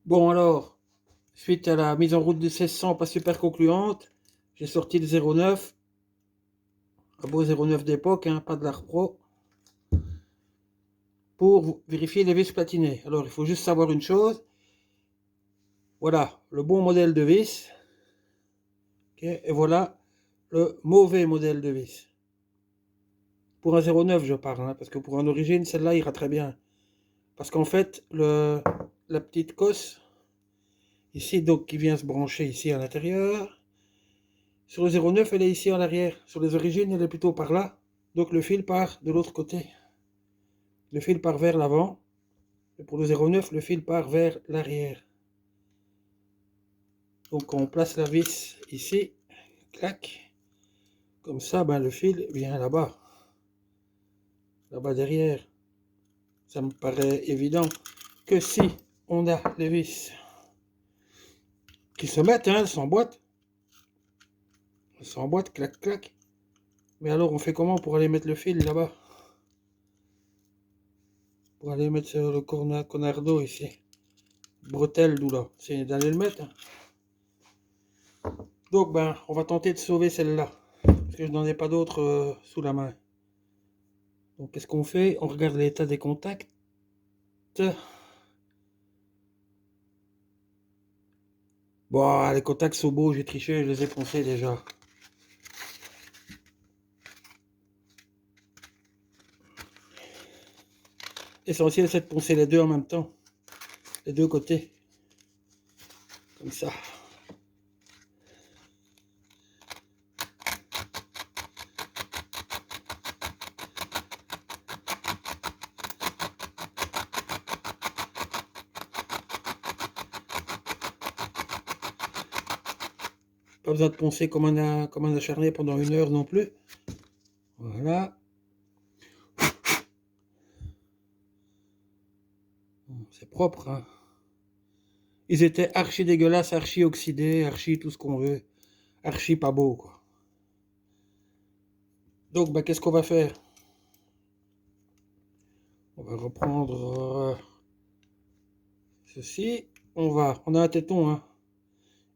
Bon alors, suite à la mise en route du 1600 pas super concluante, j'ai sorti le 09, un beau 09 d'époque, hein, pas de l'art pro, pour vérifier les vis platinées. Alors il faut juste savoir une chose, voilà le bon modèle de vis, okay, et voilà le mauvais modèle de vis. Pour un 09 je parle, hein, parce que pour un origine, celle-là ira très bien. Parce qu'en fait, la petite cosse, ici donc qui vient se brancher ici à l'intérieur, sur le 09 elle est ici en arrière, sur les origines elle est plutôt par là, donc le fil part de l'autre côté. Le fil part vers l'avant, et pour le 09 le fil part vers l'arrière. Donc on place la vis ici, clac, comme ça ben, le fil vient là-bas, là-bas derrière. Ça me paraît évident que si on a les vis qui se mettent, hein, elles s'emboîtent, clac, clac. Mais alors on fait comment pour aller mettre le fil là-bas? Pour aller mettre sur le cornardo ici. Bretelle d'où là? C'est d'aller le mettre. Donc ben on va tenter de sauver celle-là. Parce que je n'en ai pas d'autres sous la main. Donc qu'est-ce qu'on fait? On regarde l'état des contacts. Bon, les contacts sont beaux, j'ai triché, je les ai poncés déjà. L'essentiel c'est de poncer les deux en même temps. Les deux côtés. Comme ça. Pas besoin de poncer comme un acharné pendant 1 heure non plus. Voilà. C'est propre, hein. Ils étaient archi dégueulasses, archi oxydés, archi tout ce qu'on veut. Archi pas beau, quoi. Donc, bah, qu'est-ce qu'on va faire? On va reprendre ceci. On a un téton, hein.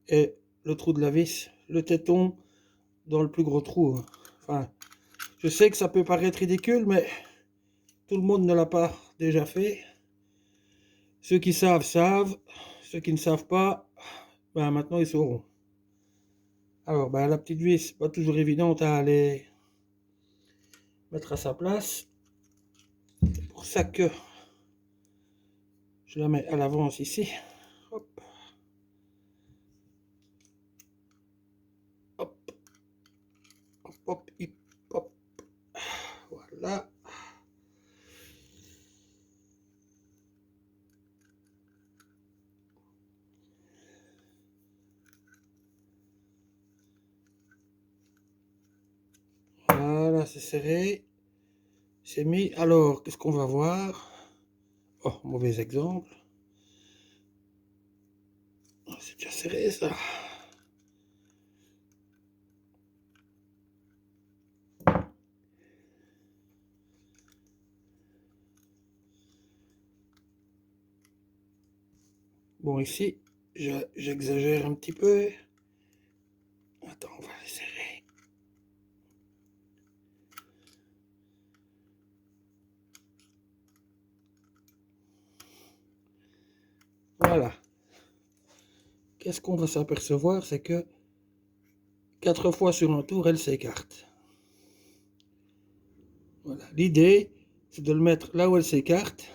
Et le trou de la vis, le téton dans le plus gros trou, hein. Enfin, je sais que ça peut paraître ridicule, mais tout le monde ne l'a pas déjà fait. Ceux qui savent, savent. Ceux qui ne savent pas, ben maintenant ils sauront. Alors, ben, la petite vis, pas toujours évidente à aller mettre à sa place. C'est pour ça que je la mets à l'avance ici. Hop. Hop. Hop, hop, hip, hop. Voilà. Voilà, c'est serré. C'est mis. Alors, qu'est-ce qu'on va voir? Oh, mauvais exemple. C'est déjà serré, ça. Bon, ici, j'exagère un petit peu. Attends, on va les serrer. Voilà. Qu'est-ce qu'on va s'apercevoir? C'est que 4 fois sur un tour, elle s'écarte. Voilà. L'idée, c'est de le mettre là où elle s'écarte.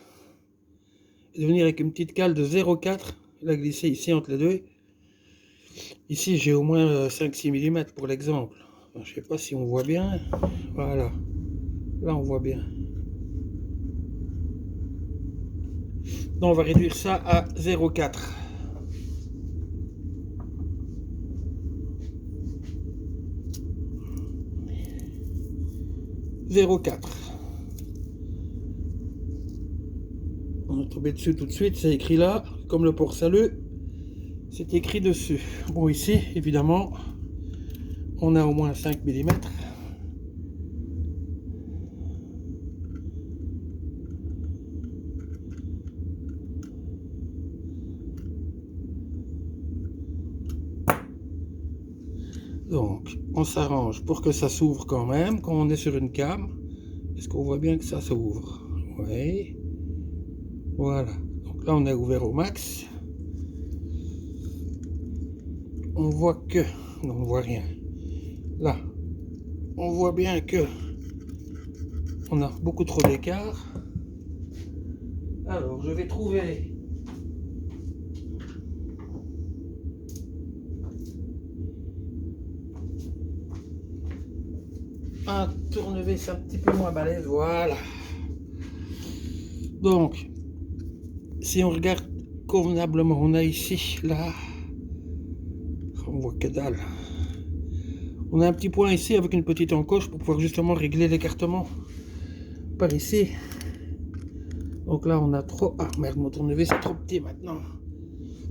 Et de venir avec une petite cale de 0,4. La glisser ici entre les deux. Ici, j'ai au moins 5-6 mm pour l'exemple. Enfin, je ne sais pas si on voit bien. Voilà. Là, on voit bien. Donc, on va réduire ça à 0,4. 0,4. On va tomber dessus tout de suite. C'est écrit là, comme le port salut. C'est écrit dessus. Bon, ici, évidemment, on a au moins 5 mm. Donc, on s'arrange pour que ça s'ouvre quand même, quand on est sur une cam. Est-ce qu'on voit bien que ça s'ouvre? Oui. Voilà. Donc là, on a ouvert au max. On voit que... Non, on voit rien. Là, on voit bien que on a beaucoup trop d'écart. Alors, je vais trouver un tournevis un petit peu moins balèze, voilà. Donc, si on regarde convenablement, on a ici, là, on voit que dalle. On a un petit point ici avec une petite encoche pour pouvoir justement régler l'écartement par ici. Donc là, on a trop... Ah merde, mon tournevis est trop petit maintenant.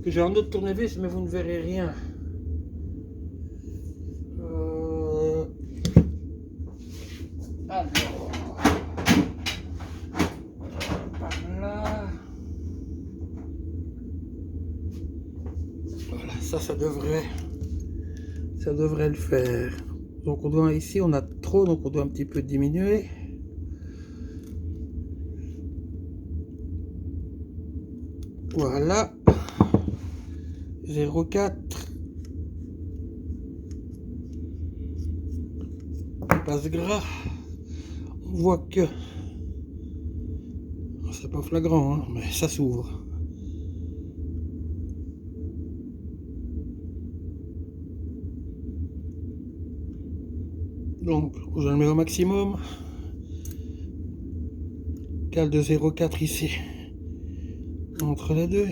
Que j'ai un autre tournevis, mais vous ne verrez rien. Alors, par là. Voilà, ça devrait le faire. Donc on doit ici, on a trop, donc on doit un petit peu diminuer. Voilà. 0,4. Passe gras. On voit que c'est pas flagrant, hein, mais ça s'ouvre. Donc, je le mets au maximum. Cale de 0,4 ici. Entre les deux.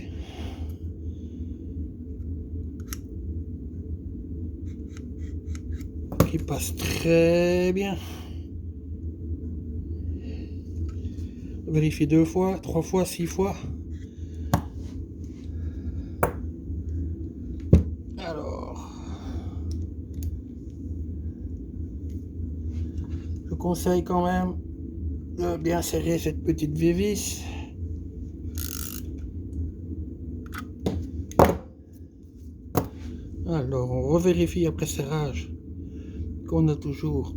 Qui passe très bien. Vérifie 2 fois, 3 fois, 6 fois. Alors, je conseille quand même de bien serrer cette petite vis. Alors, on revérifie après serrage qu'on a toujours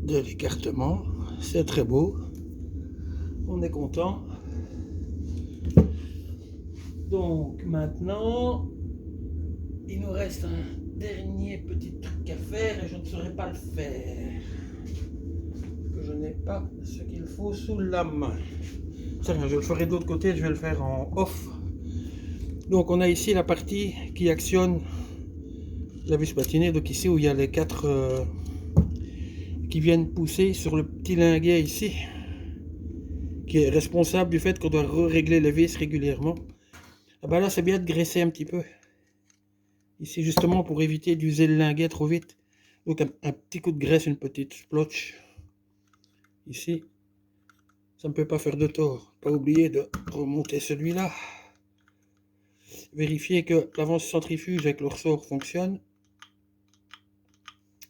de l'écartement. C'est très beau. On est content. Donc maintenant, il nous reste un dernier petit truc à faire et je ne saurais pas le faire. Que je n'ai pas ce qu'il faut sous la main. C'est rien, je le ferai de l'autre côté, je vais le faire en off. Donc on a ici la partie qui actionne la vis patinée. Donc ici où il y a les 4 qui viennent pousser sur le petit linguet ici, qui est responsable du fait qu'on doit régler les vis régulièrement. Ah bah là c'est bien de graisser un petit peu. Ici justement pour éviter d'user le linguet trop vite. Donc un petit coup de graisse, une petite splotch. Ici, ça ne peut pas faire de tort. Pas oublier de remonter celui-là. Vérifier que l'avance centrifuge avec le ressort fonctionne.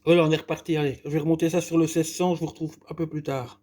Voilà, on est reparti. Allez, je vais remonter ça sur le 1600, je vous retrouve un peu plus tard.